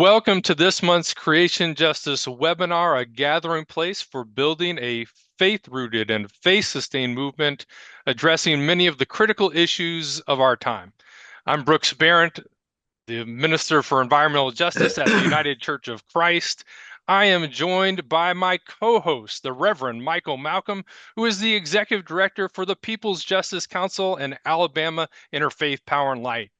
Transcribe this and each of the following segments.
Welcome to this month's Creation Justice webinar, a gathering place for building a faith-rooted and faith-sustained movement addressing many of the critical issues of our time. I'm Brooks Barrett, the Minister for Environmental Justice at the United Church of Christ. I am joined by my co-host, the Reverend Michael Malcolm, who is the Executive Director for the People's Justice Council and Alabama Interfaith Power and Light.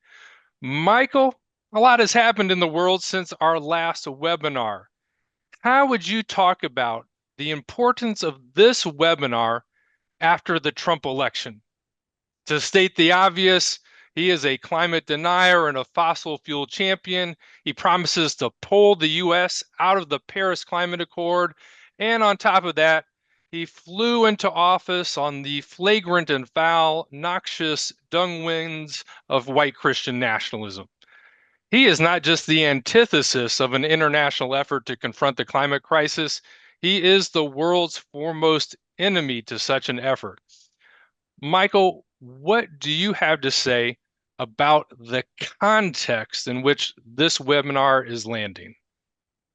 Michael, a lot has happened in the world since our last webinar. How would you talk about the importance of this webinar after the Trump election? To state the obvious, he is a climate denier and a fossil fuel champion. He promises to pull the U.S. out of the Paris Climate Accord. And on top of that, he flew into office on the flagrant and foul, noxious dung winds of white Christian nationalism. He is not just the antithesis of an international effort to confront the climate crisis. He is the world's foremost enemy to such an effort. Michael, what do you have to say about the context in which this webinar is landing?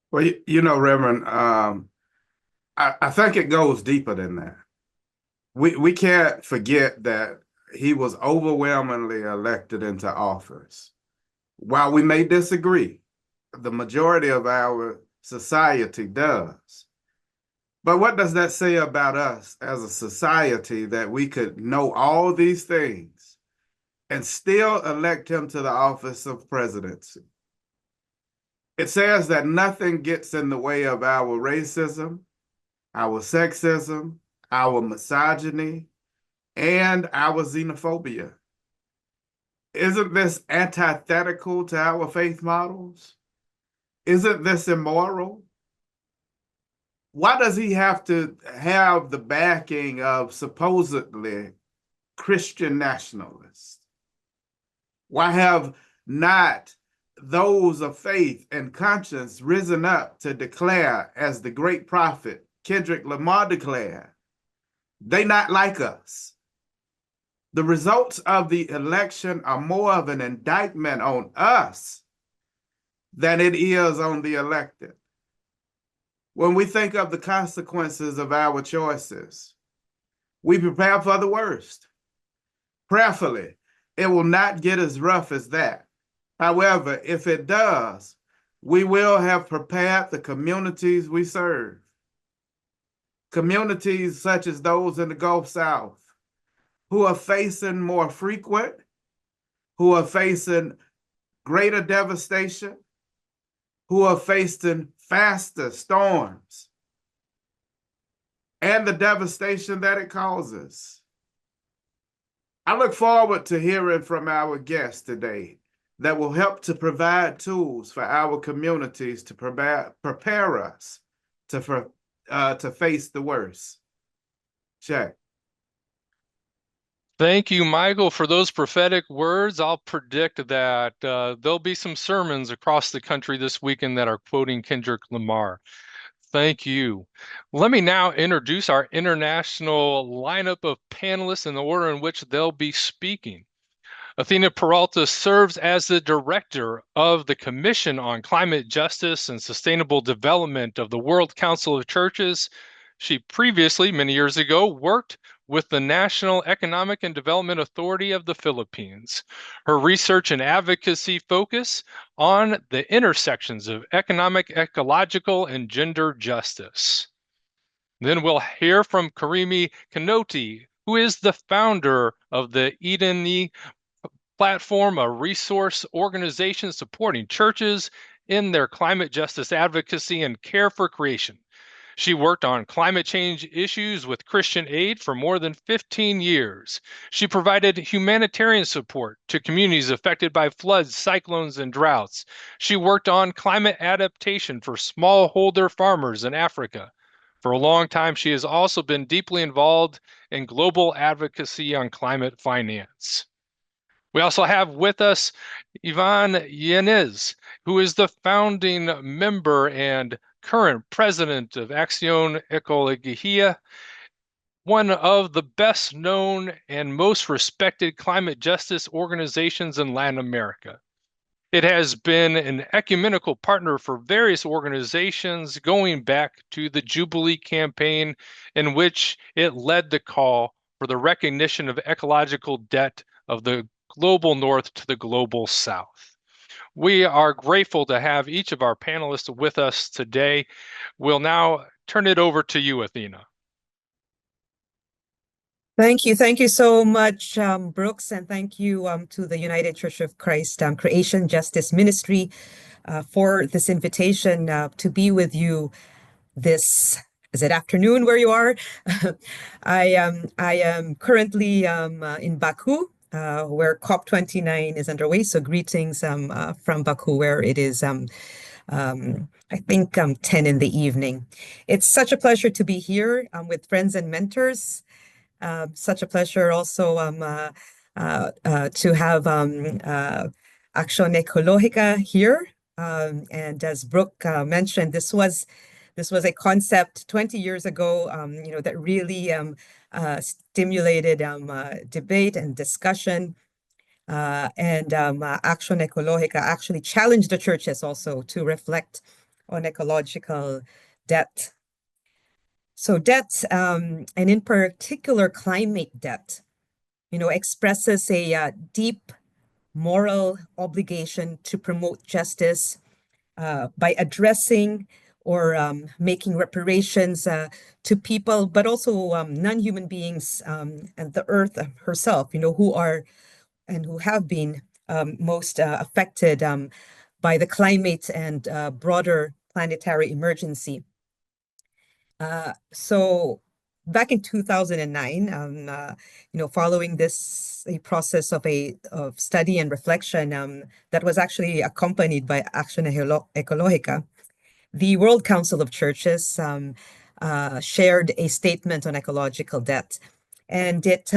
Well, Reverend, I think it goes deeper than that. We can't forget that he was overwhelmingly elected into office. While we may disagree, the majority of our society does. But what does that say about us as a society that we could know all these things and still elect him to the office of presidency? It says that nothing gets in the way of our racism, our sexism, our misogyny, and our xenophobia. Isn't this antithetical to our faith models? Isn't this immoral? Why does he have to have the backing of supposedly Christian nationalists? Why have not those of faith and conscience risen up to declare, as the great prophet Kendrick Lamar declared, they not like us? The results of the election are more of an indictment on us than it is on the elected. When we think of the consequences of our choices, we prepare for the worst. Prayerfully, it will not get as rough as that. However, if it does, we will have prepared the communities we serve. Communities such as those in the Gulf South, who are facing more frequent, who are facing greater devastation, who are facing faster storms, and the devastation that it causes. I look forward to hearing from our guests today that will help to provide tools for our communities to prepare us to face the worst. Check. Thank you, Michael, for those prophetic words. I'll predict that there'll be some sermons across the country this weekend that are quoting Kendrick Lamar. Thank you. Let me now introduce our international lineup of panelists in the order in which they'll be speaking. Athena Peralta serves as the director of the Commission on Climate Justice and Sustainable Development of the World Council of Churches. She previously, many years ago, worked with the National Economic and Development Authority of the Philippines. Her research and advocacy focus on the intersections of economic, ecological, and gender justice. Then we'll hear from Karimi Kinoti, who is the founder of the Edeni Platform, a resource organization supporting churches in their climate justice advocacy and care for creation. She worked on climate change issues with Christian Aid for more than 15 years. She provided humanitarian support to communities affected by floods, cyclones, and droughts. She worked on climate adaptation for smallholder farmers in Africa. For a long time, she has also been deeply involved in global advocacy on climate finance. We also have with us Ivonne Yanez, who is the founding member and current president of Acción Ecológica, one of the best known and most respected climate justice organizations in Latin America. It has been an ecumenical partner for various organizations going back to the Jubilee campaign, in which it led the call for the recognition of ecological debt of the global north to the global south. We are grateful to have each of our panelists with us today. We'll now turn it over to you, Athena. Thank you. Thank you so much, Brooks, and thank you to the United Church of Christ Creation Justice Ministry for this invitation to be with you this, is it afternoon where you are? I am currently in Baku, where COP29 is underway. So greetings from Baku, where it is I think 10 in the evening. It's such a pleasure to be here with friends and mentors. Such a pleasure also to have Acción Ecológica here. And as Brooke mentioned, this was a concept 20 years ago, that really stimulated debate and discussion. And Acción Ecológica actually challenged the churches also to reflect on ecological debt. So debt, and in particular climate debt, expresses a deep moral obligation to promote justice by addressing or making reparations to people, but also non-human beings and the earth herself, who are and who have been most affected by the climate and broader planetary emergency. So back in 2009, following a process of study and reflection that was actually accompanied by Acción Ecológica, the World Council of Churches shared a statement on ecological debt, and it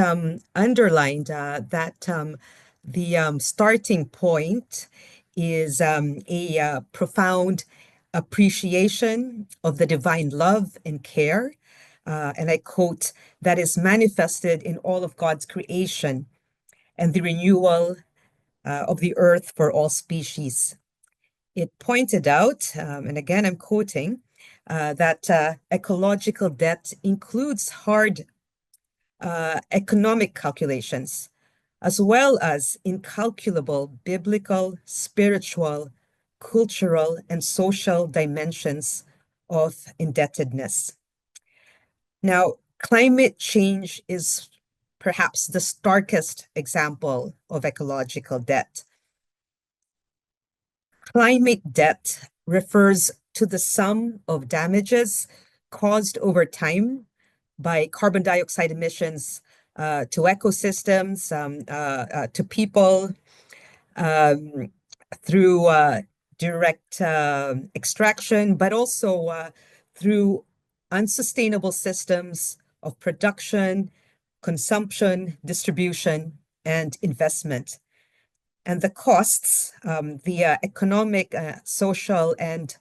underlined that the starting point is a profound appreciation of the divine love and care, and I quote, that is manifested in all of God's creation and the renewal of the earth for all species. It pointed out, and again I'm quoting, that ecological debt includes hard economic calculations, as well as incalculable biblical, spiritual, cultural, and social dimensions of indebtedness. Now, climate change is perhaps the starkest example of ecological debt. Climate debt refers to the sum of damages caused over time by carbon dioxide emissions to ecosystems, to people, through direct extraction, but also through unsustainable systems of production, consumption, distribution, and investment. And the costs, the economic, social, and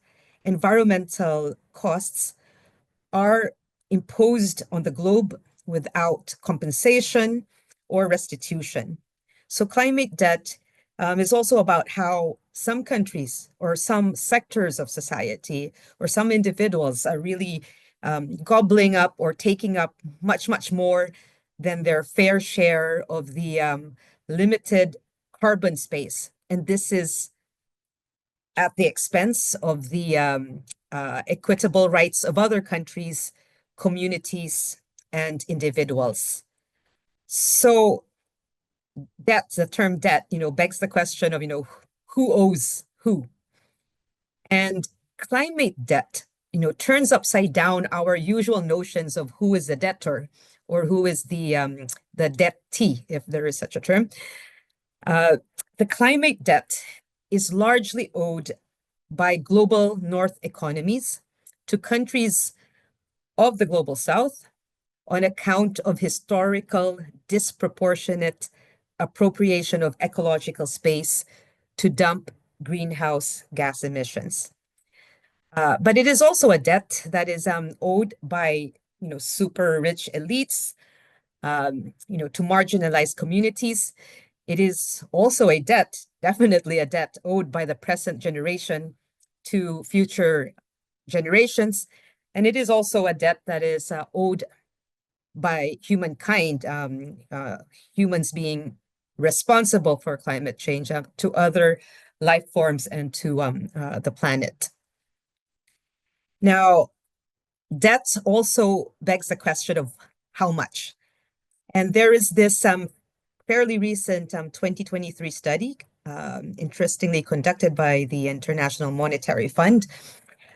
environmental costs are imposed on the globe without compensation or restitution. So climate debt is also about how some countries or some sectors of society or some individuals are really gobbling up or taking up much, much more than their fair share of the limited carbon space. And this is at the expense of the equitable rights of other countries, communities, and individuals. So debt, the term debt, begs the question of, who owes who? And climate debt, turns upside down our usual notions of who is the debtor or who is the debtee, if there is such a term. The climate debt is largely owed by global north economies to countries of the global south on account of historical disproportionate appropriation of ecological space to dump greenhouse gas emissions. But it is also a debt that is owed by super rich elites, to marginalized communities It is also a debt, definitely a debt owed by the present generation to future generations. And it is also a debt that is owed by humankind, humans being responsible for climate change, to other life forms and to the planet. Now, debt also begs the question of how much. And there is this fairly recent 2023 study, interestingly conducted by the International Monetary Fund,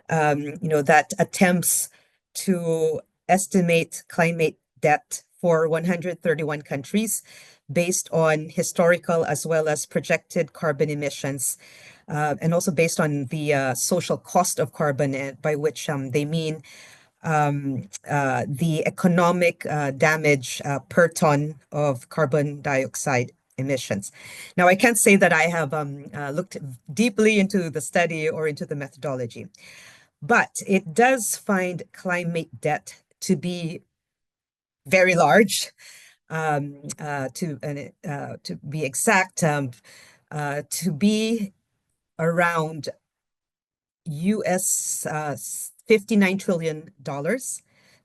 that attempts to estimate climate debt for 131 countries based on historical as well as projected carbon emissions, and also based on the social cost of carbon, by which they mean the economic damage per ton of carbon dioxide emissions. Now, I can't say that I have looked deeply into the study or into the methodology, but it does find climate debt to be very large. To be exact, to be around US $59 trillion.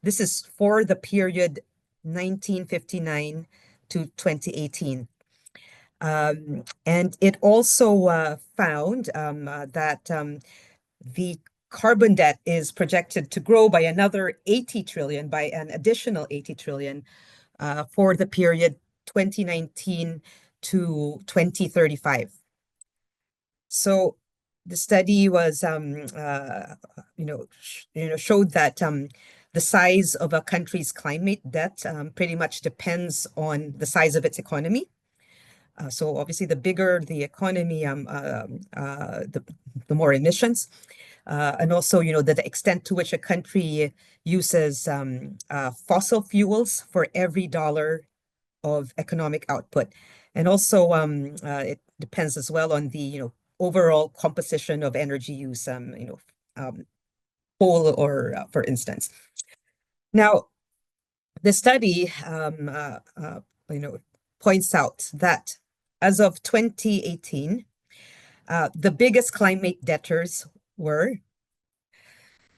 This is for the period 1959 to 2018. And it also found that the carbon debt is projected to grow by another 80 trillion, by an additional 80 trillion for the period 2019 to 2035. So the study was, showed that the size of a country's climate debt pretty much depends on the size of its economy. So obviously, the bigger the economy, the more emissions, and also, the extent to which a country uses fossil fuels for every dollar of economic output, and also it depends as well on the overall composition of energy use, coal, or for instance. Now, the study points out that as of 2018, the biggest climate debtors were,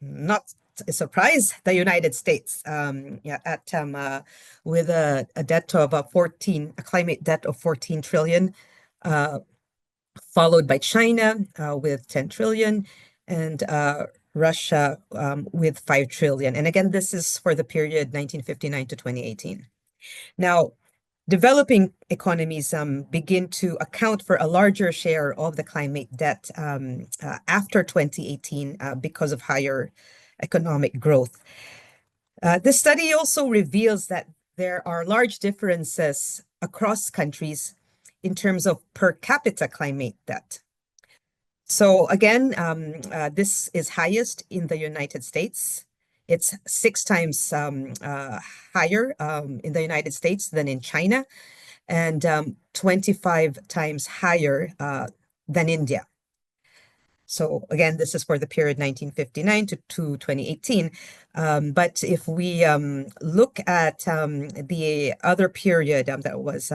not a surprise, the United States, with a debt of a climate debt of 14 trillion, followed by China with 10 trillion, and Russia with 5 trillion. And again, this is for the period 1959 to 2018. Now, developing economies begin to account for a larger share of the climate debt after 2018 because of higher economic growth. This study also reveals that there are large differences across countries in terms of per capita climate debt. So again, this is highest in the United States. It's 6 times higher in the United States than in China, and 25 times higher than India. So again, this is for the period 1959 to 2018. But if we look at the other period that was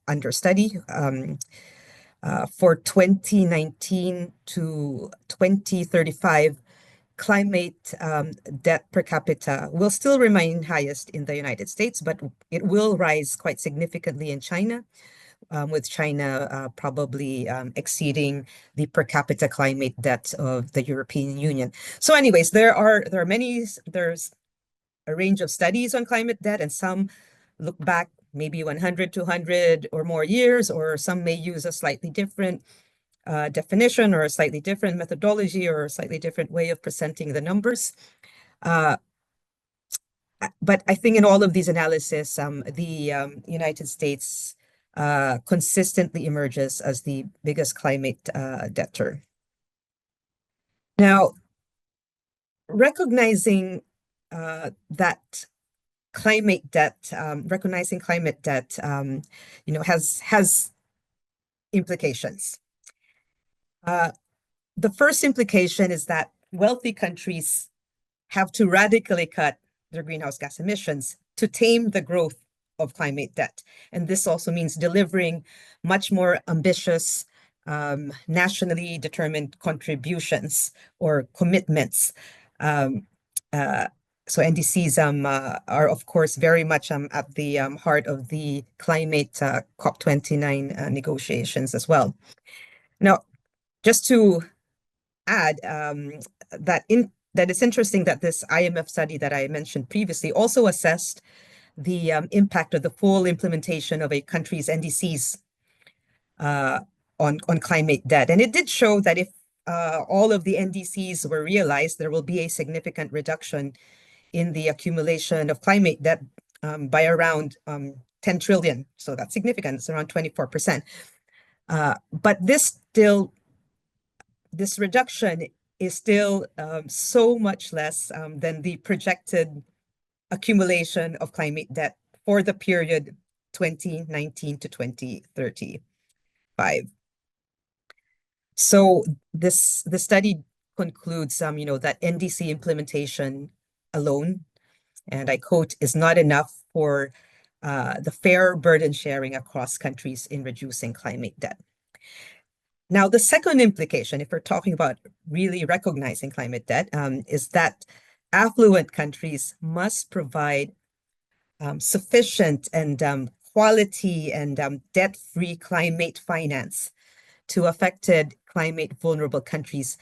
under study, for 2019 to 2035, climate debt per capita will still remain highest in the United States, but it will rise quite significantly in China, with China probably exceeding the per capita climate debt of the European Union. So anyways, there's a range of studies on climate debt, and some look back maybe 100, 200 or more years, or some may use a slightly different definition, or a slightly different methodology, or a slightly different way of presenting the numbers. But I think in all of these analyses, the United States consistently emerges as the biggest climate debtor. Now, recognizing that climate debt, recognizing climate debt, has implications. The first implication is that wealthy countries have to radically cut their greenhouse gas emissions to tame the growth of climate debt. And this also means delivering much more ambitious, nationally determined contributions or commitments. So NDCs are, of course, very much at the heart of the climate COP29 negotiations as well. Now, just to add that it's interesting that this IMF study that I mentioned previously also assessed the impact of the full implementation of a country's NDCs on climate debt. And it did show that if all of the NDCs were realized, there will be a significant reduction in the accumulation of climate debt by around 10 trillion. So that's significant. It's around 24%. But this reduction is still so much less than the projected accumulation of climate debt for the period 2019 to 2035. So the study concludes, that NDC implementation alone, and I quote, is not enough for the fair burden sharing across countries in reducing climate debt. Now, the second implication, if we're talking about really recognizing climate debt, is that affluent countries must provide sufficient and quality and debt-free climate finance to affected climate vulnerable countries,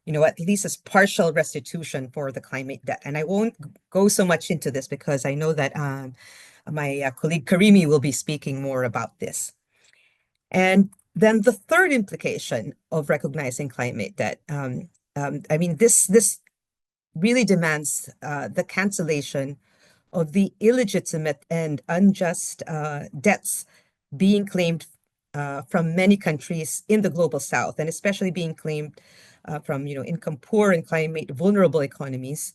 at least as partial restitution for the climate debt. And I won't go so much into this because I know that my colleague Karimi will be speaking more about this. And then the third implication of recognizing climate debt, this really demands the cancellation of the illegitimate and unjust debts being claimed from many countries in the global south, and especially being claimed from income poor and climate vulnerable economies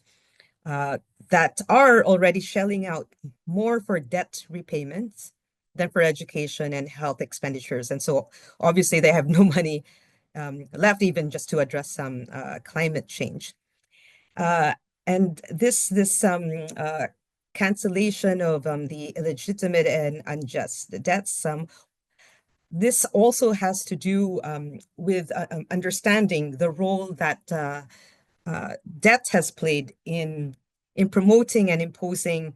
that are already shelling out more for debt repayments than for education and health expenditures. And so obviously they have no money left even just to address some climate change. And this cancellation of the illegitimate and unjust debts, this also has to do with understanding the role that debt has played in promoting and imposing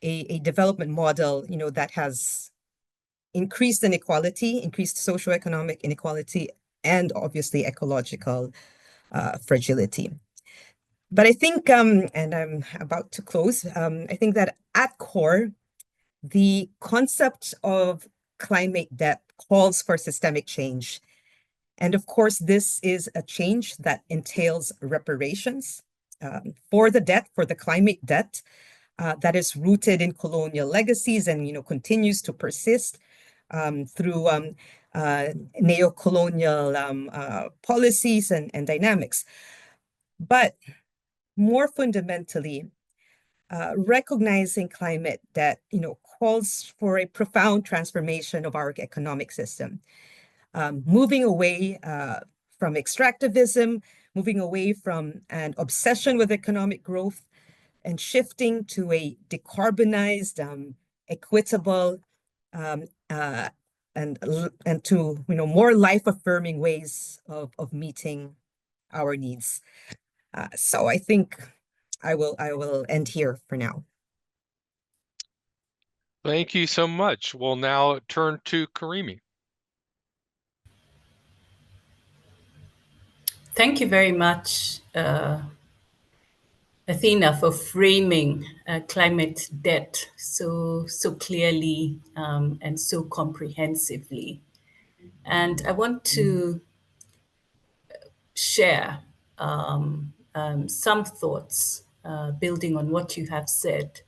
a development model, that has increased inequality, increased socioeconomic inequality, and obviously ecological fragility. But I think, and I'm about to close, I think that at core, the concept of climate debt calls for systemic change. And of course, this is a change that entails reparations for the debt, for the climate debt that is rooted in colonial legacies and continues to persist through neocolonial policies and dynamics. But more fundamentally, recognizing climate debt, calls for a profound transformation of our economic system, moving away from extractivism, moving away from an obsession with economic growth, and shifting to a decarbonized, equitable, and to more life-affirming ways of meeting our needs. So I think I will end here for now. Thank you so much. We'll now turn to Karimi. Thank you very much, Athena, for framing climate debt so clearly and so comprehensively. And I want to share some thoughts building on what you have said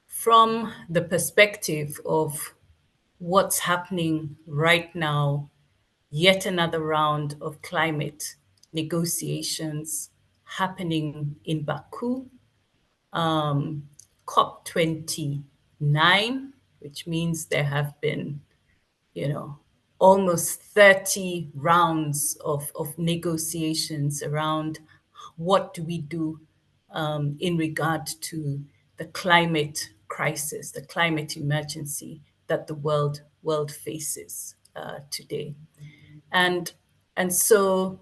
from the perspective of what's happening right now, yet another round of climate negotiations happening in Baku, COP29, which means there have been, almost 30 rounds of negotiations around what do we do in regard to the climate crisis, the climate emergency that the world faces today. And so,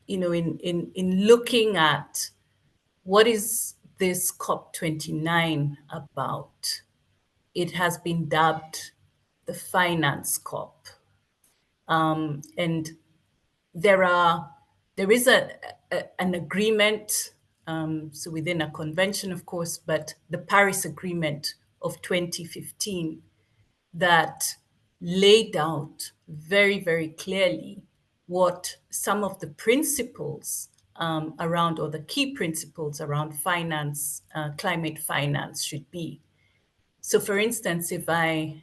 you know, in looking at what is this COP29 about, it has been dubbed the Finance COP. And there is an agreement, so within a convention, of course, but the Paris Agreement of 2015 that laid out very, very clearly what some of the principles around, or the key principles around finance, climate finance should be. So for instance, if I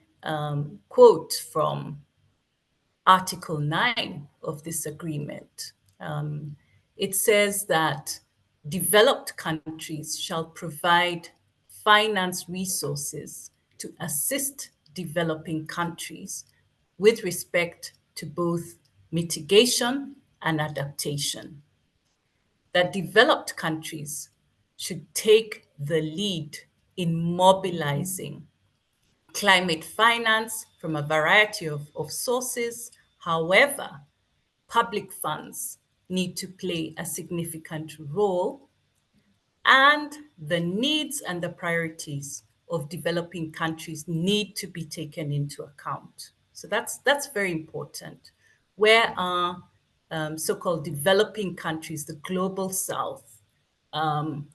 quote from Article 9 of this agreement, it says that developed countries shall provide finance resources to assist developing countries with respect to both mitigation and adaptation. That developed countries should take the lead in mobilizing climate finance from a variety of sources. However, public funds need to play a significant role, and the needs and the priorities of developing countries need to be taken into account. So that's very important. Where are so-called developing countries, the global south, and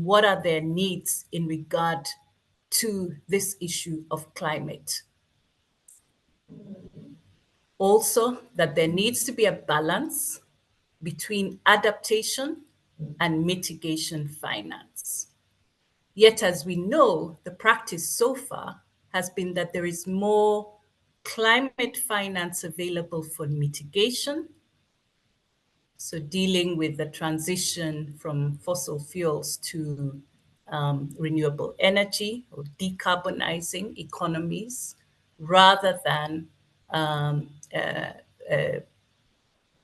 what are their needs in regard to this issue of climate? Also, that there needs to be a balance between adaptation and mitigation finance. Yet, as we know, the practice so far has been that there is more climate finance available for mitigation, so dealing with the transition from fossil fuels to renewable energy, or decarbonizing economies, rather than an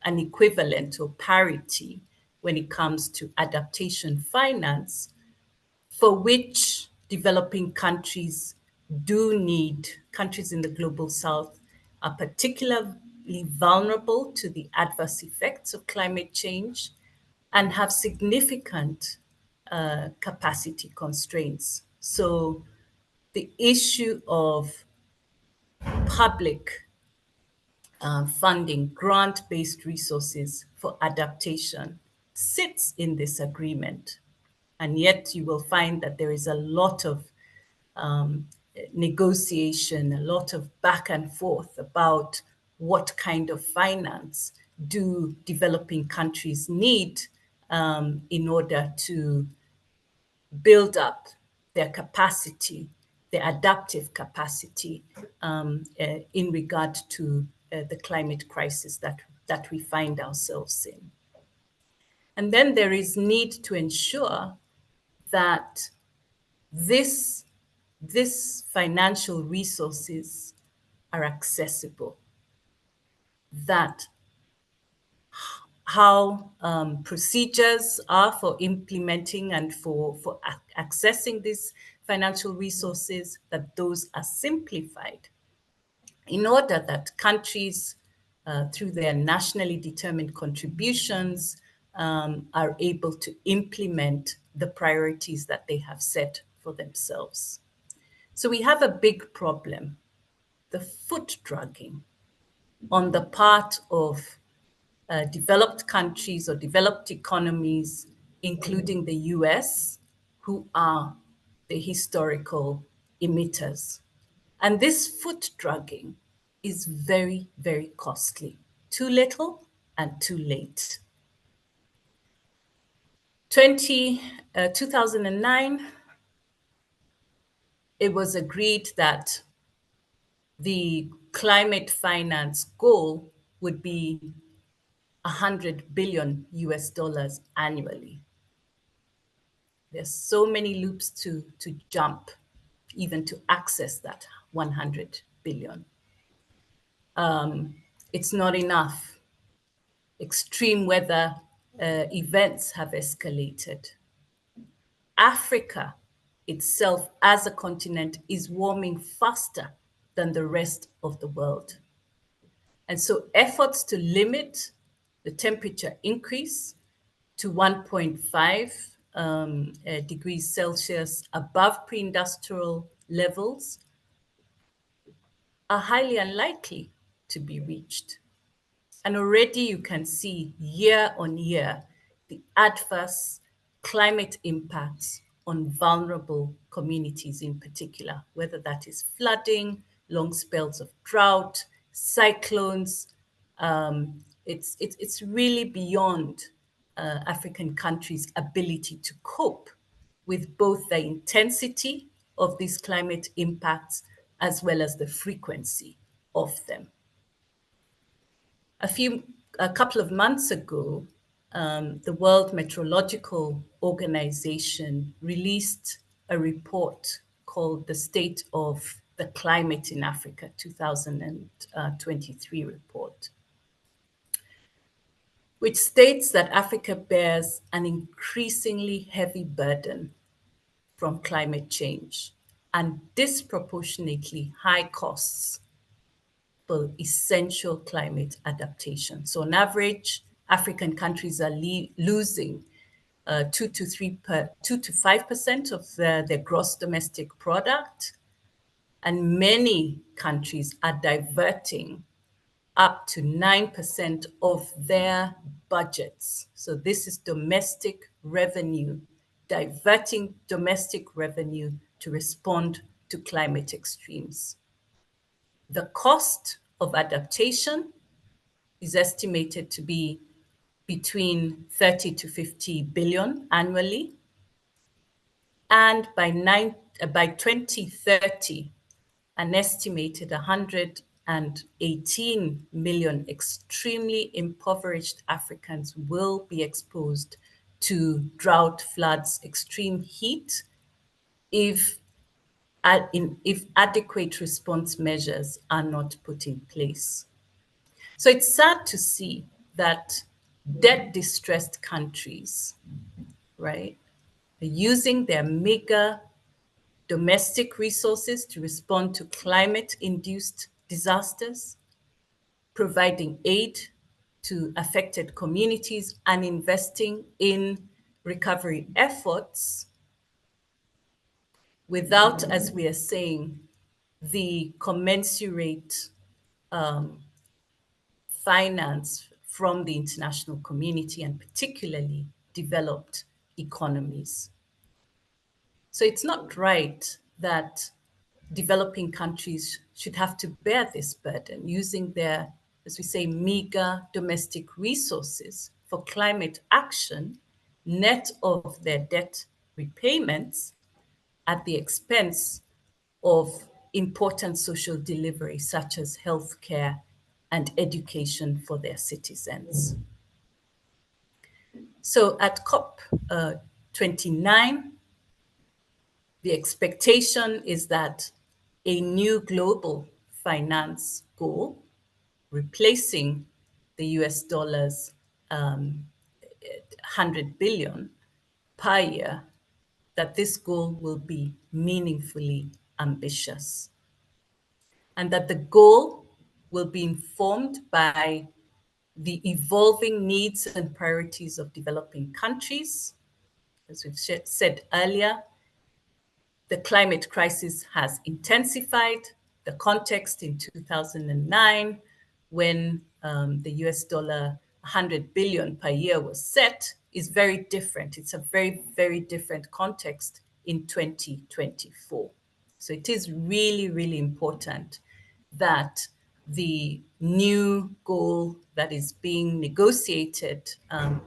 equivalent or parity when it comes to adaptation finance, for which developing countries do need. Countries in the global south are particularly vulnerable to the adverse effects of climate change and have significant capacity constraints. So the issue of public funding, grant-based resources for adaptation sits in this agreement. And yet you will find that there is a lot of negotiation, a lot of back and forth about what kind of finance do developing countries need in order to build up their capacity, their adaptive capacity in regard to the climate crisis that we find ourselves in. And then there is need to ensure that this financial resources are accessible, that how procedures are for implementing and for accessing these financial resources, that those are simplified in order that countries, through their nationally determined contributions, are able to implement the priorities that they have set for themselves. So we have a big problem, the foot dragging on the part of developed countries or developed economies, including the US, who are the historical emitters. And this foot dragging is very, very costly. Too little and too late. 2009, it was agreed that the climate finance goal would be 100 billion US dollars annually. There's so many loops to jump, even to access that 100 billion. It's not enough. Extreme weather events have escalated. Africa itself as a continent is warming faster than the rest of the world. And so efforts to limit the temperature increase to 1.5 degrees Celsius above pre-industrial levels are highly unlikely to be reached. And already you can see year on year the adverse climate impacts on vulnerable communities in particular, whether that is flooding, long spells of drought, cyclones. It's really beyond African countries' ability to cope with both the intensity of these climate impacts as well as the frequency of them. A couple of months ago, the World Meteorological Organization released a report called the State of the Climate in Africa 2023 report, which states that Africa bears an increasingly heavy burden from climate change and disproportionately high costs for essential climate adaptation. So on average, African countries are losing 2 to 5% of their gross domestic product. And many countries are diverting up to 9% of their budgets. So this is domestic revenue, diverting domestic revenue to respond to climate extremes. The cost of adaptation is estimated to be between 30 to 50 billion annually. And by 2030, an estimated 118 million extremely impoverished Africans will be exposed to drought, floods, extreme heat if adequate response measures are not put in place. So it's sad to see that debt-distressed countries, right, are using their meager domestic resources to respond to climate-induced disasters, providing aid to affected communities and investing in recovery efforts without, as we are saying, the commensurate finance from the international community and particularly developed economies. So it's not right that developing countries should have to bear this burden using their, as we say, meager domestic resources for climate action, net of their debt repayments at the expense of important social delivery such as healthcare and education for their citizens. So at COP29, the expectation is that a new global finance goal, replacing the US dollars 100 billion per year, that this goal will be meaningfully ambitious. And that the goal will be informed by the evolving needs and priorities of developing countries. As we've said earlier, the climate crisis has intensified. The context in 2009, when the US dollar 100 billion per year was set, is very different. It's a very, very different context in 2024. So it is really, really important that the new goal that is being negotiated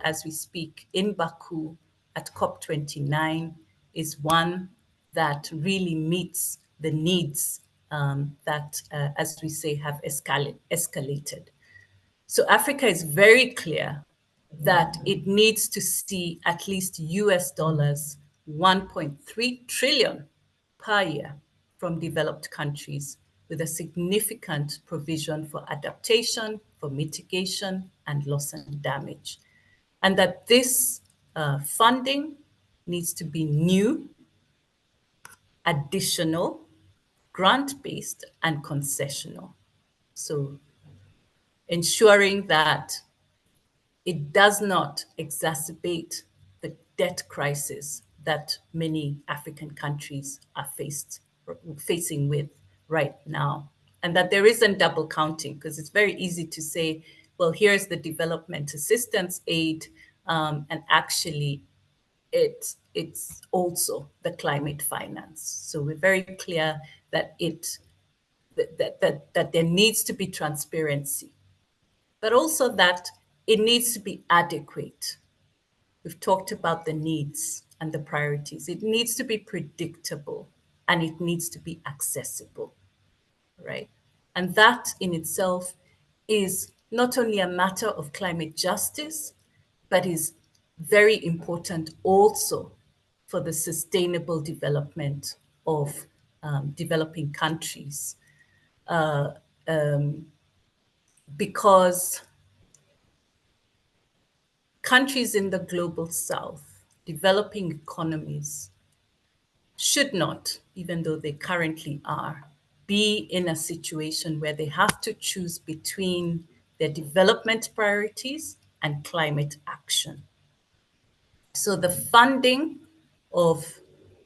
as we speak in Baku at COP29 is one that really meets the needs that, as we say, have escalated. So Africa is very clear that it needs to see at least US dollars 1.3 trillion per year from developed countries, with a significant provision for adaptation, for mitigation, and loss and damage. And that this funding needs to be new, additional, grant-based, and concessional. So ensuring that it does not exacerbate the debt crisis that many African countries are facing with right now. And that there isn't double counting, because it's very easy to say, well, here's the development assistance aid, and actually it's also the climate finance. So we're very clear that that there needs to be transparency, but also that it needs to be adequate. We've talked about the needs and the priorities. It needs to be predictable and it needs to be accessible, right? And that in itself is not only a matter of climate justice, but is very important also for the sustainable development of developing countries. Because countries in the global south, developing economies, should not, even though they currently are, be in a situation where they have to choose between their development priorities and climate action. So the funding of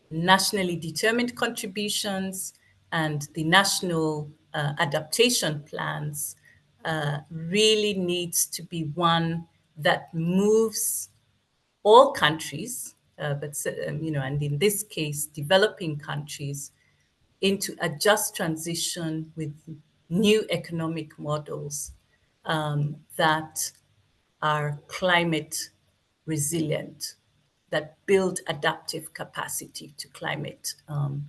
nationally determined contributions and the national adaptation plans really needs to be one that moves all countries, and in this case, developing countries, into a just transition with new economic models that are climate resilient, that build adaptive capacity to climate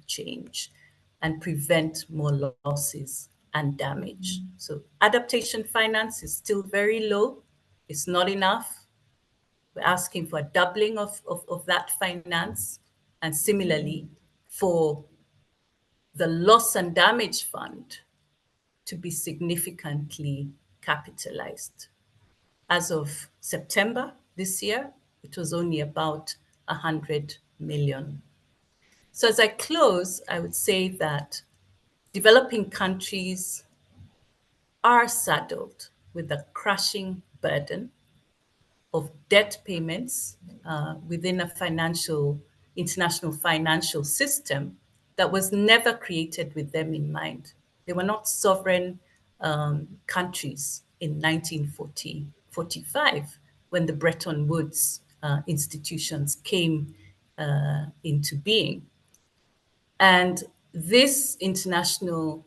change and prevent more losses and damage. So adaptation finance is still very low. It's not enough. We're asking for a doubling of that finance, and similarly for the loss and damage fund to be significantly capitalized. As of September this year, it was only about 100 million. So as I close, I would say that developing countries are saddled with a crushing burden of debt payments within a international financial system that was never created with them in mind. They were not sovereign countries in 1945 when the Bretton Woods institutions came into being. And this international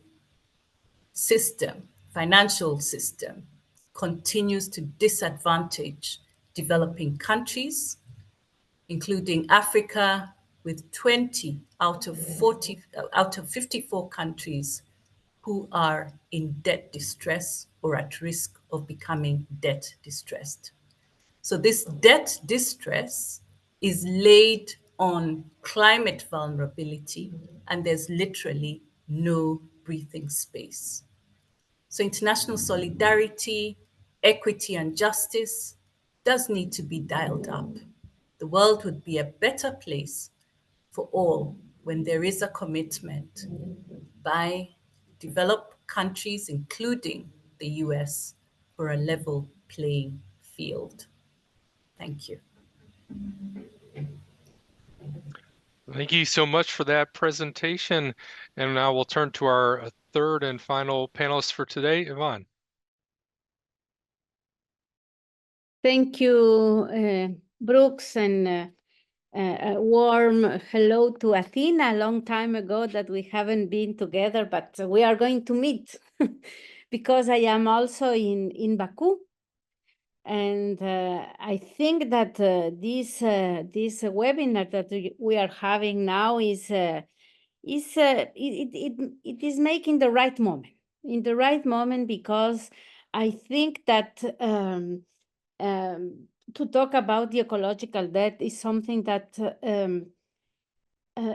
system, financial system, continues to disadvantage developing countries, including Africa, with 20 out of 54 countries who are in debt distress or at risk of becoming debt distressed. So this debt distress is laid on climate vulnerability, and there's literally no breathing space. So international solidarity, equity, and justice does need to be dialed up. The world would be a better place for all when there is a commitment by developed countries, including the US, for a level playing field. Thank you. Thank you so much for that presentation. And now we'll turn to our third and final panelist for today, Ivonne. Thank you, Brooks, and a warm hello to Athena. A long time ago that we haven't been together, but we are going to meet because I am also in Baku. And I think that this webinar that we are having now it is making the right moment, in the right moment, because I think that to talk about the ecological debt is something that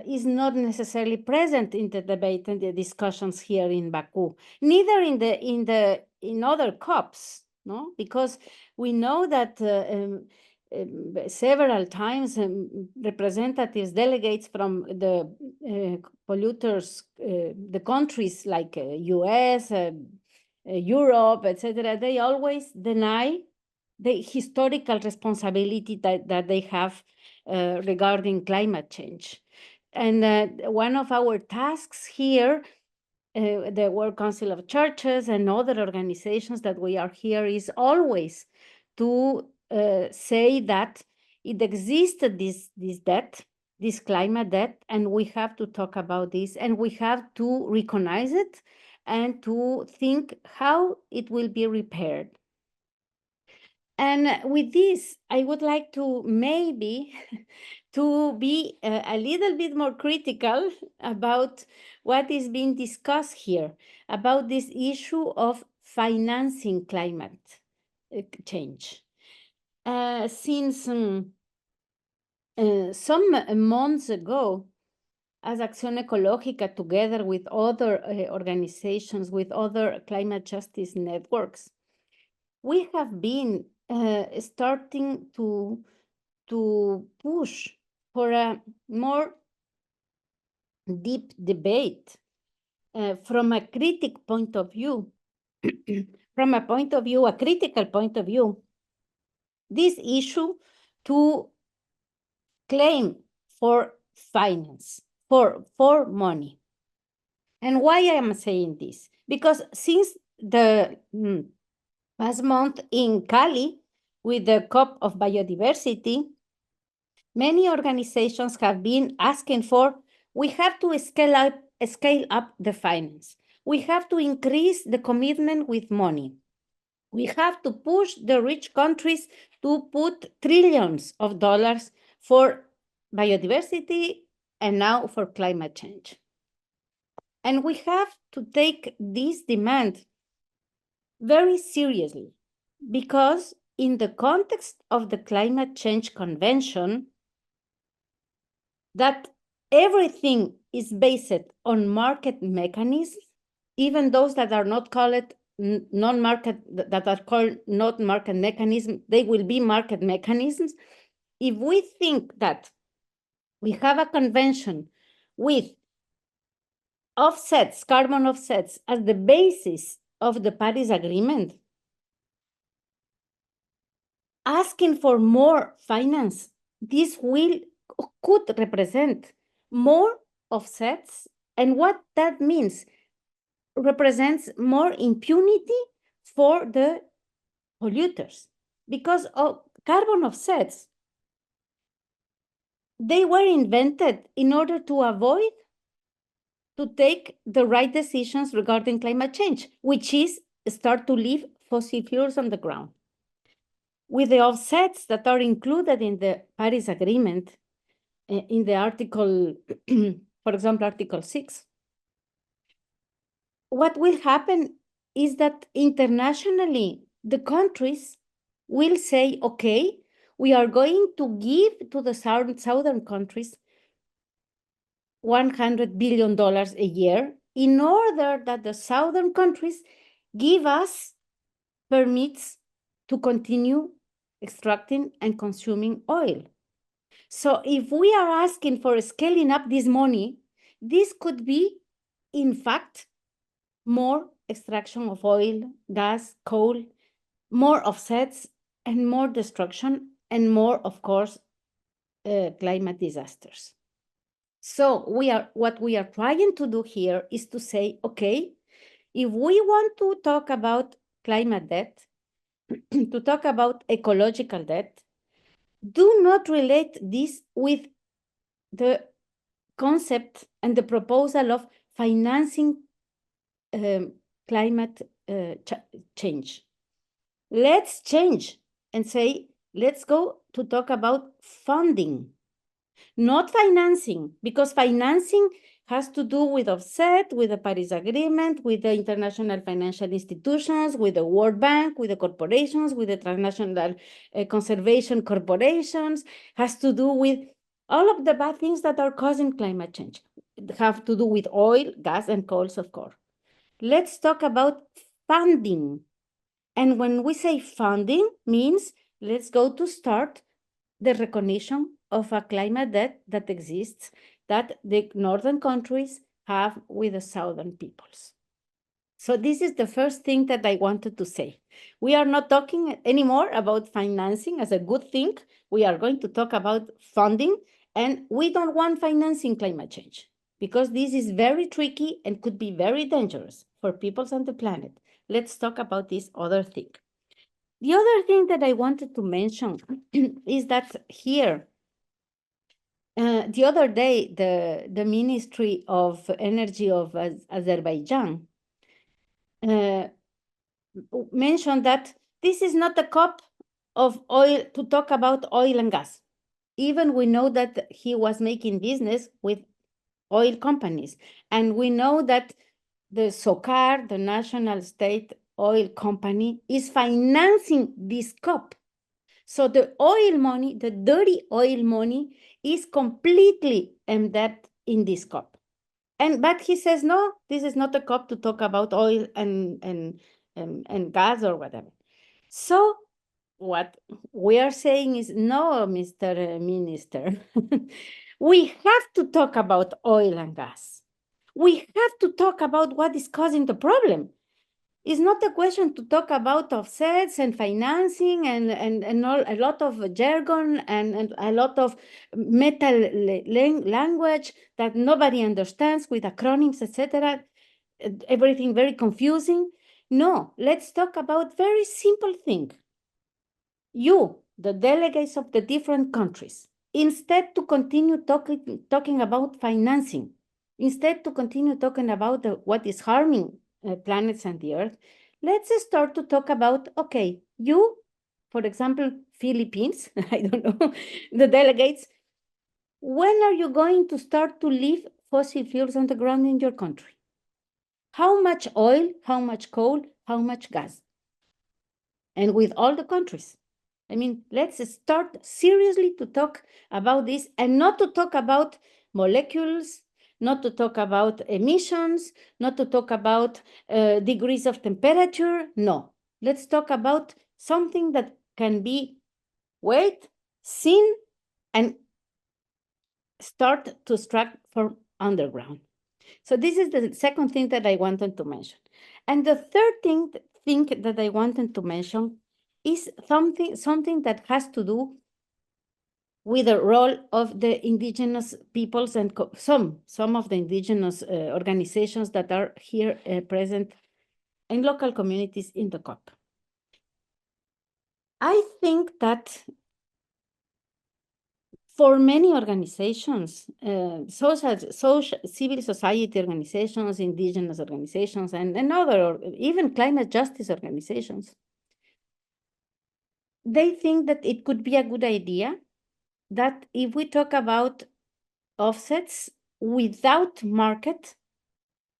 is not necessarily present in the debate and the discussions here in Baku, neither in other COPs, no, because we know that several times representatives, delegates from the polluters, the countries like US, Europe, etc., they always deny the historical responsibility that they have regarding climate change. And one of our tasks here, the World Council of Churches and other organizations that we are here, is always to say that it existed, this debt, this climate debt, and we have to talk about this, and we have to recognize it and to think how it will be repaired. And with this, I would like to maybe to be a little bit more critical about what is being discussed here, about this issue of financing climate change. Since some months ago, as Acción Ecológica, together with other organizations, with other climate justice networks, we have been starting to push for a more deep debate from a critical point of view, a critical point of view, this issue to claim for finance, for money. And why I am saying this? Because since the last month in Cali, with the COP of biodiversity, many organizations have been asking for, we have to scale up the finance. We have to increase the commitment with money. We have to push the rich countries to put trillions of dollars for biodiversity and now for climate change. And we have to take this demand very seriously, because in the context of the Climate Change Convention, that everything is based on market mechanisms, even those that are not called non-market, that are called not market mechanisms, they will be market mechanisms. If we think that we have a convention with offsets, carbon offsets, as the basis of the Paris Agreement, asking for more finance, this could represent more offsets, and what that means represents more impunity for the polluters, because of carbon offsets, they were invented in order to avoid to take the right decisions regarding climate change, which is start to leave fossil fuels on the ground. With the offsets that are included in the Paris Agreement, in the article, for example, Article 6, what will happen is that internationally, the countries will say, okay, we are going to give to the southern countries $100 billion a year in order that the southern countries give us permits to continue extracting and consuming oil. So if we are asking for scaling up this money, this could be, in fact, more extraction of oil, gas, coal, more offsets, and more destruction, and more, of course, climate disasters. So what we are trying to do here is to say, okay, if we want to talk about climate debt, to talk about ecological debt, do not relate this with the concept and the proposal of financing climate change. Let's change and say, let's go to talk about funding, not financing, because financing has to do with offset, with the Paris Agreement, with the international financial institutions, with the World Bank, with the corporations, with the transnational conservation corporations, has to do with all of the bad things that are causing climate change. It have to do with oil, gas, and coals, of course. Let's talk about funding. And when we say funding, means let's go to start the recognition of a climate debt that exists that the northern countries have with the southern peoples. So this is the first thing that I wanted to say. We are not talking anymore about financing as a good thing. We are going to talk about funding, and we don't want financing climate change because this is very tricky and could be very dangerous for peoples on the planet. Let's talk about this other thing. The other thing that I wanted to mention is that here, the other day, the Ministry of Energy of Azerbaijan mentioned that this is not a COP of oil to talk about oil and gas. Even we know that he was making business with oil companies. And we know that the SOCAR, the National State Oil Company, is financing this COP. So the oil money, the dirty oil money, is completely embedded in this COP. But he says, no, this is not a COP to talk about oil and gas or whatever. So what we are saying is, no, Mr. Minister, we have to talk about oil and gas. We have to talk about what is causing the problem. It's not a question to talk about offsets and financing and all, a lot of jargon and a lot of metal language that nobody understands with acronyms, etc. Everything very confusing. No, let's talk about very simple thing. You, the delegates of the different countries, instead to continue talking about financing, instead to continue talking about what is harming planets and the earth, let's start to talk about, okay, you, for example, Philippines, I don't know, the delegates, when are you going to start to leave fossil fuels on the ground in your country? How much oil, how much coal, how much gas? And with all the countries. I mean, let's start seriously to talk about this and not to talk about molecules, not to talk about emissions, not to talk about degrees of temperature. No, let's talk about something that can be seen, and start to extract from underground. So this is the second thing that I wanted to mention. And the third thing that I wanted to mention is something that has to do with the role of the indigenous peoples and some of the indigenous organizations that are here present in local communities in the COP. I think that for many organizations, civil society organizations, indigenous organizations, and other, even climate justice organizations, they think that it could be a good idea that if we talk about offsets without market,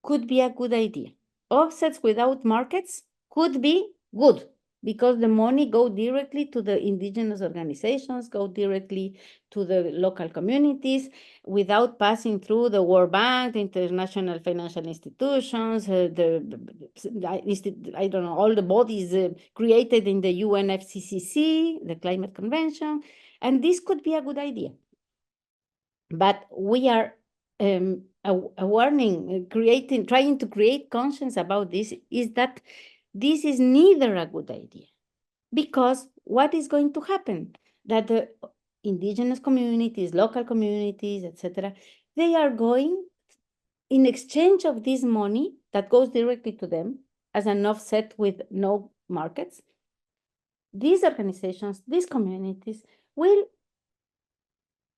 could be a good idea. Offsets without markets could be good because the money go directly to the indigenous organizations, go directly to the local communities without passing through the World Bank, the international financial institutions, I don't know, all the bodies created in the UNFCCC, the Climate Convention, and this could be a good idea. But we are a warning, trying to create conscience about this is that this is neither a good idea, because what is going to happen? That the indigenous communities, local communities, etc., they are going, in exchange of this money that goes directly to them as an offset with no markets, these organizations, these communities will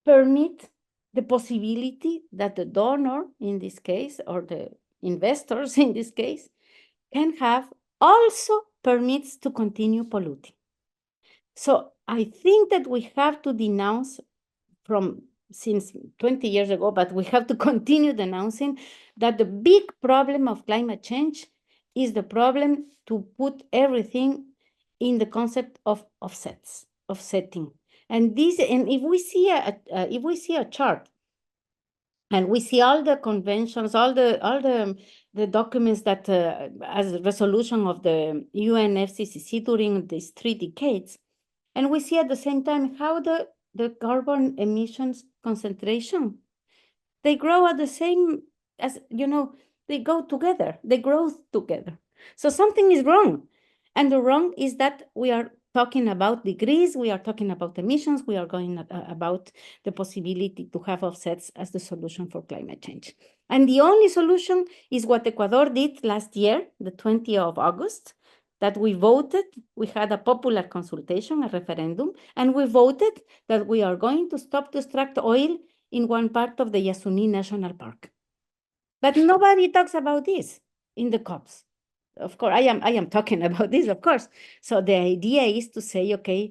permit the possibility that the donor in this case, or the investors in this case, can have also permits to continue polluting. So I think that we have to denounce since 20 years ago, but we have to continue denouncing that the big problem of climate change is the problem to put everything in the concept of offsetting. And if we see a chart, and we see all the conventions, all the documents that as a resolution of the UNFCCC during these 3 decades, and we see at the same time how the the carbon emissions concentration. They grow at the same as, they go together, they grow together. So something is wrong. And the wrong is that we are talking about degrees, we are talking about emissions, we are going about the possibility to have offsets as the solution for climate change. And the only solution is what Ecuador did last year, the 20th of August, that we voted, we had a popular consultation, a referendum, and we voted that we are going to stop to extract oil in one part of the Yasuni National Park. But nobody talks about this in the COPs. Of course, I am talking about this, of course. So the idea is to say, okay,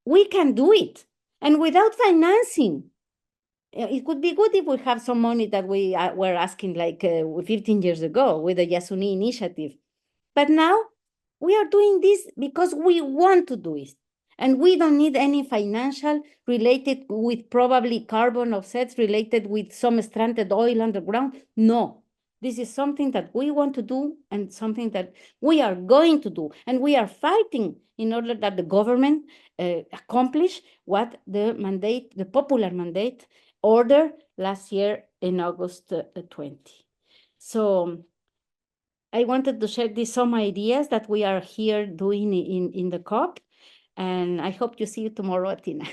we can do it. And without financing, it would be good if we have some money that we were asking like 15 years ago with the Yasuni initiative. But now we are doing this because we want to do it. And we don't need any financial related with probably carbon offsets related with some stranded oil underground. No, this is something that we want to do and something that we are going to do. And we are fighting in order that the government accomplish what the mandate, the popular mandate order last year in August 20. So I wanted to share some ideas that we are here doing in the COP. And I hope to see you tomorrow, Athena.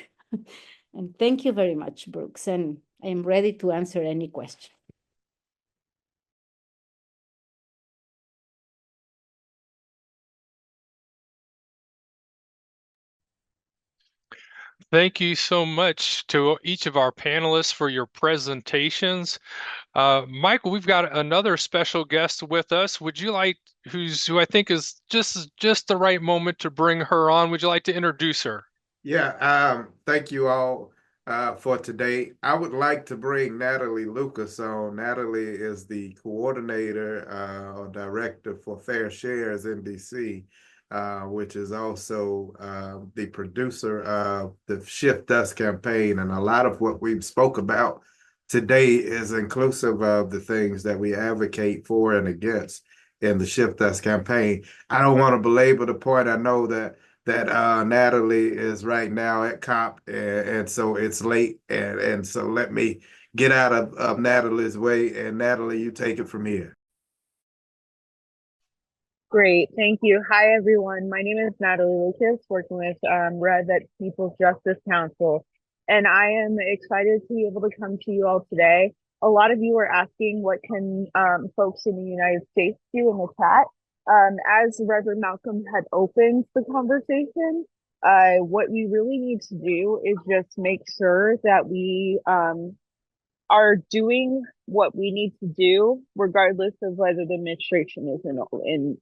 And thank you very much, Brooks. And I am ready to answer any question. Thank you so much to each of our panelists for your presentations. Michael, we've got another special guest with us. Would you like, who I think is just the right moment to bring her on? Would you like to introduce her? Yeah, thank you all for today. I would like to bring Natalie Lucas on. Natalie is the coordinator or director for Fair Shares in DC, which is also the producer of the Shift Us campaign. And a lot of what we've spoke about today is inclusive of the things that we advocate for and against in the Shift Us campaign. I don't want to belabor the point. I know that Natalie is right now at COP, and so it's late, and so let me get out of Natalie's way, and Natalie, you take it from here. Great, thank you. Hi, everyone. My name is Natalie Lucas, working with Rev at People's Justice Council, and I am excited to be able to come to you all today. A lot of you are asking what can folks in the United States do in the chat. As Reverend Malcolm had opened the conversation, what we really need to do is just make sure that we are doing what we need to do, regardless of whether the administration is in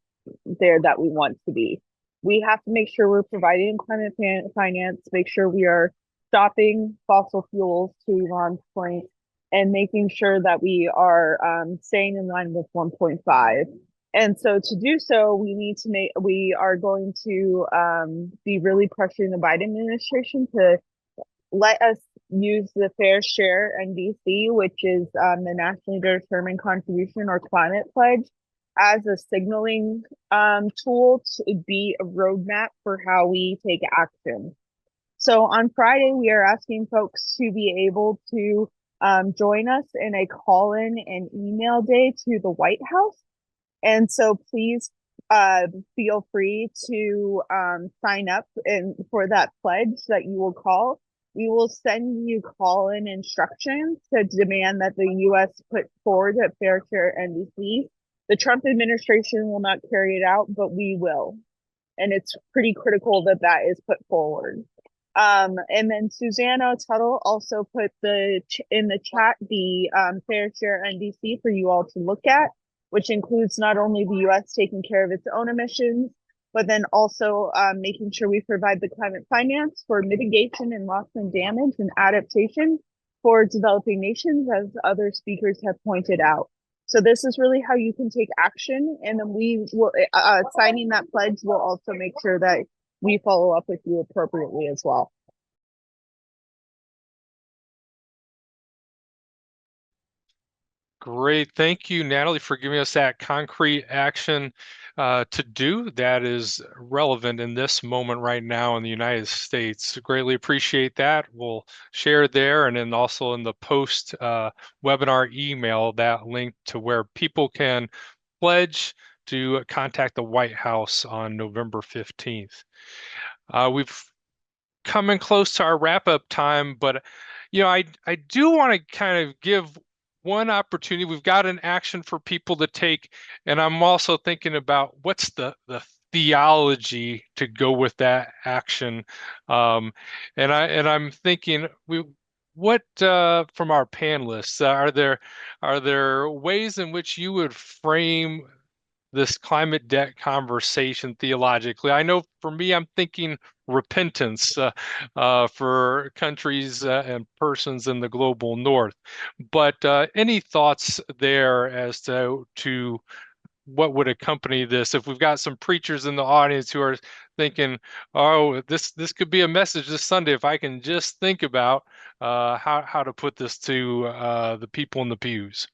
there that we want to be. We have to make sure we're providing climate finance, make sure we are stopping fossil fuels, to Yvonne's point, and making sure that we are staying in line with 1.5. And so to do so, we are going to be really pressuring the Biden administration to let us use the Fair Share NDC, which is the Nationally Determined Contribution or Climate Pledge, as a signaling tool to be a roadmap for how we take action. So on Friday, we are asking folks to be able to join us in a call-in and email day to the White House. And so please feel free to sign up for that pledge that you will call. We will send you call-in instructions to demand that the U.S. put forward a Fair Share NDC. The Trump administration will not carry it out, but we will. And it's pretty critical that that is put forward. And then Susanna Tuttle also put in the chat the Fair Share NDC for you all to look at, which includes not only the U.S. taking care of its own emissions, but then also making sure we provide the climate finance for mitigation and loss and damage and adaptation for developing nations, as other speakers have pointed out. So this is really how you can take action. And then we will, signing that pledge will also make sure that we follow up with you appropriately as well. Great. Thank you, Natalie, for giving us that concrete action to do that is relevant in this moment right now in the United States. Greatly appreciate that. We'll share there, and then also in the post webinar email, that link to where people can pledge to contact the White House on November 15th. We've coming close to our wrap-up time, but I do want to kind of give one opportunity. We've got an action for people to take, and I'm also thinking about what's the theology to go with that action. And I'm thinking what from our panelists, are there ways in which you would frame this climate debt conversation theologically? I know for me, I'm thinking repentance for countries and persons in the global north. But any thoughts there as to what would accompany this? If we've got some preachers in the audience who are thinking, oh, this could be a message this Sunday if I can just think about how to put this to the people in the pews.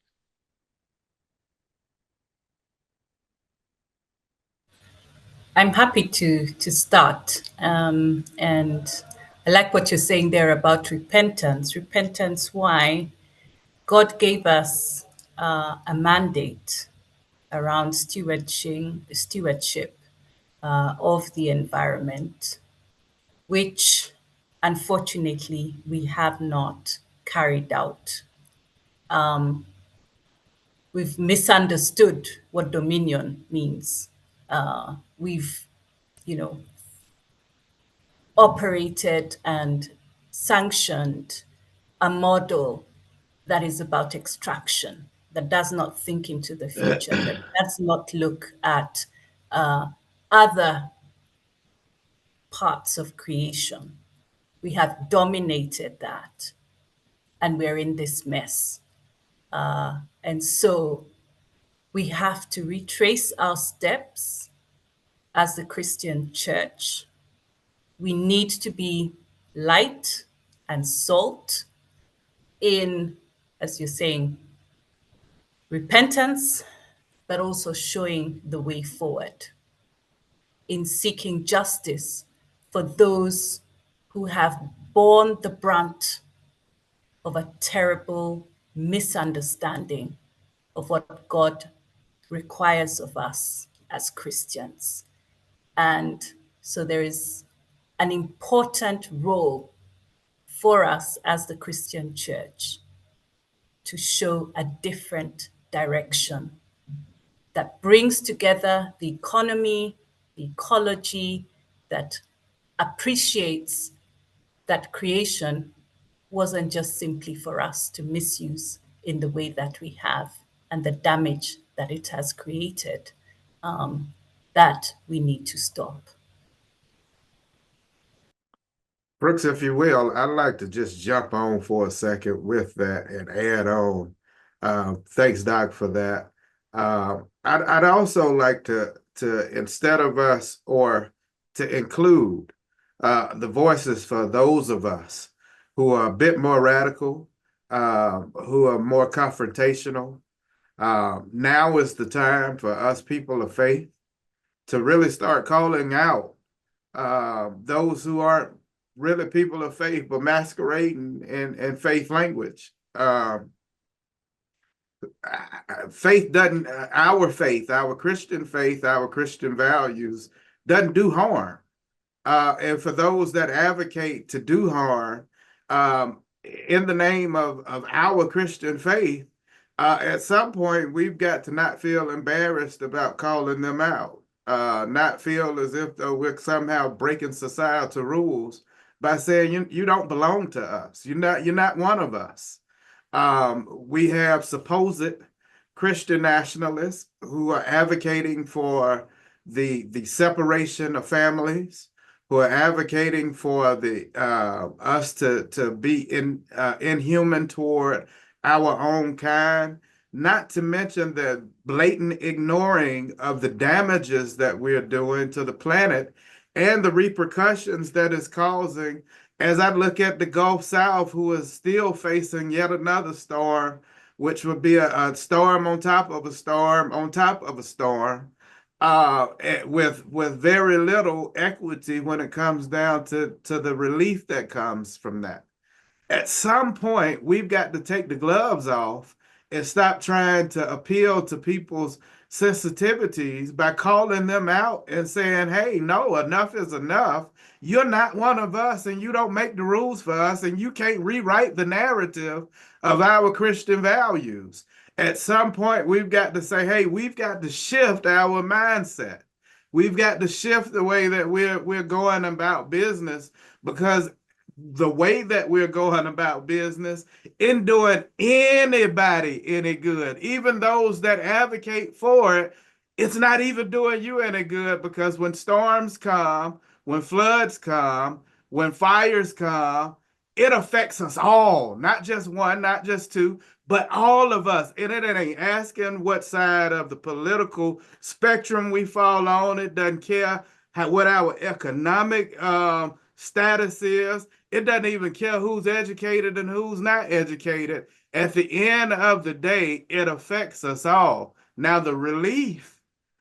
I'm happy to start, and I like what you're saying there about repentance. Repentance, why? God gave us a mandate around stewardship of the environment, which unfortunately we have not carried out. We've misunderstood what dominion means. We've, operated and sanctioned a model that is about extraction, that does not think into the future, that does not look at other parts of creation. We have dominated that, and we're in this mess. And so we have to retrace our steps as the Christian church. We need to be light and salt in, as you're saying, repentance, but also showing the way forward in seeking justice for those who have borne the brunt of a terrible misunderstanding of what God requires of us as Christians. And so there is an important role for us as the Christian church to show a different direction that brings together the economy, the ecology, that appreciates that creation wasn't just simply for us to misuse in the way that we have, and the damage that it has created, that we need to stop. Brooks, if you will, I'd like to just jump on for a second with that and add on. Thanks, Doc, for that. I'd also like to instead of us, or to include the voices for those of us who are a bit more radical, who are more confrontational. Now is the time for us people of faith to really start calling out those who aren't really people of faith, but masquerading in faith language. Faith doesn't, our faith, our Christian faith, our Christian values doesn't do harm. And for those that advocate to do harm in the name of our Christian faith, at some point we've got to not feel embarrassed about calling them out, not feel as if though we're somehow breaking societal rules by saying you don't belong to us. You're not one of us. We have supposed Christian nationalists who are advocating for the separation of families, who are advocating for the us to be inhuman toward our own kind, not to mention the blatant ignoring of the damages that we're doing to the planet and the repercussions that is causing. As I look at the Gulf South, who is still facing yet another storm which would be a storm on top of a storm on top of a storm, with very little equity when it comes down to the relief that comes from that. At some point, we've got to take the gloves off and stop trying to appeal to people's sensitivities by calling them out and saying, hey, no, enough is enough. You're not one of us, and you don't make the rules for us, and you can't rewrite the narrative of our Christian values. At some point, we've got to say, hey, we've got to shift our mindset. We've got to shift the way that we're going about business, because the way that we're going about business in doing anybody any good, even those that advocate for it, it's not even doing you any good, because when storms come, when floods come, when fires come, it affects us all, not just one, not just two, but all of us. And it ain't asking what side of the political spectrum we fall on. It doesn't care what our economic status is. It doesn't even care who's educated and who's not educated. At the end of the day, it affects us all. Now,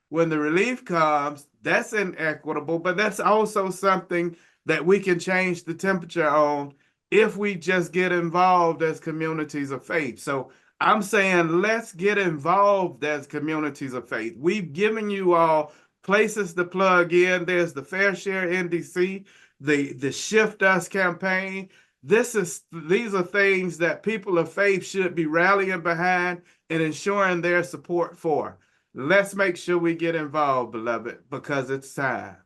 when the relief comes, that's inequitable, but that's also something that we can change the temperature on if we just get involved as communities of faith. So I'm saying, let's get involved as communities of faith. We've given you all places to plug in. There's the Fair Share NDC, the Shift Us campaign. These are things that people of faith should be rallying behind and ensuring their support for. Let's make sure we get involved, beloved, because it's time.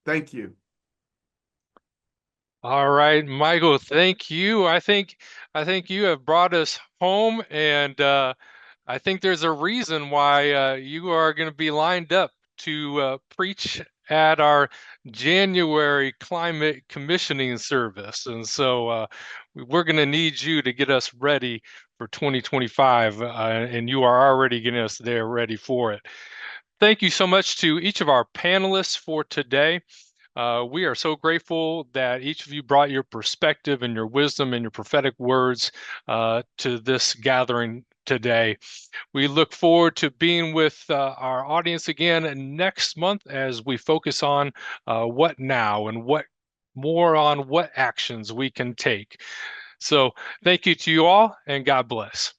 Thank you. All right, Michael, thank you. I think you have brought us home, and I think there's a reason why you are going to be lined up to preach at our January climate commissioning service. And so we're going to need you to get us ready for 2025, and you are already getting us there ready for it. Thank you so much to each of our panelists for today. We are so grateful that each of you brought your perspective and your wisdom and your prophetic words to this gathering today. We look forward to being with our audience again next month as we focus on what now and what actions we can take. So thank you to you all, and God bless.